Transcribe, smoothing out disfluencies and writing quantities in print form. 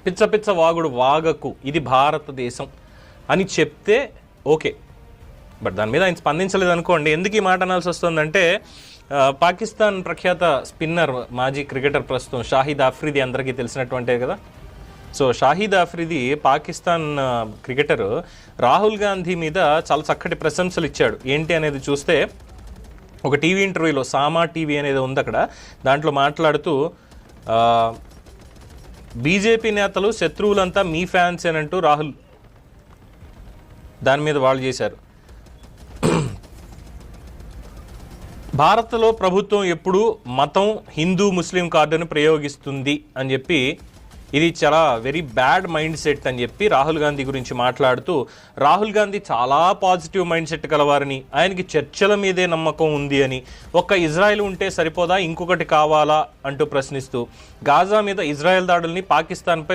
పిచ్చ పిచ్చ వాగుడు వాగకు, ఇది భారతదేశం అని చెప్తే ఓకే. బట్ దాని మీద ఆయన స్పందించలేదు అనుకోండి. ఎందుకు ఈ మాట అనాల్సి వస్తుందంటే, పాకిస్తాన్ ప్రఖ్యాత స్పిన్నర్, మాజీ క్రికెటర్ ప్రస్తుతం షాహిద్ ఆఫ్రిది అందరికీ తెలిసినటువంటే కదా. సో షాహిద్ ఆఫ్రిది పాకిస్తాన్ క్రికెటర్ రాహుల్ గాంధీ మీద చాలా చక్కటి ప్రశంసలు ఇచ్చాడు. ఏంటి అనేది చూస్తే, ఒక టీవీ ఇంటర్వ్యూలో, సామా టీవీ అనేది ఉంది అక్కడ, దాంట్లో మాట్లాడుతూ బీజేపీ నేతలు శత్రువులంతా మీ ఫ్యాన్స్ అనంటూ రాహుల్ దాని మీద వాళ్ళు చేశారు. భారత్లో ప్రభుత్వం ఎప్పుడు మతం, హిందూ ముస్లిం కార్డును ప్రయోగిస్తుంది అని చెప్పి, ఇది చాలా వెరీ బ్యాడ్ మైండ్ సెట్ అని చెప్పి రాహుల్ గాంధీ గురించి మాట్లాడుతూ, రాహుల్ గాంధీ చాలా పాజిటివ్ మైండ్ సెట్ కలవారని, ఆయనకి చర్చల మీదే నమ్మకం ఉంది అని, ఒక్క ఇజ్రాయెల్ ఉంటే సరిపోదా ఇంకొకటి కావాలా అంటూ ప్రశ్నిస్తూ, గాజా మీద ఇజ్రాయెల్ దాడుల్ని పాకిస్తాన్పై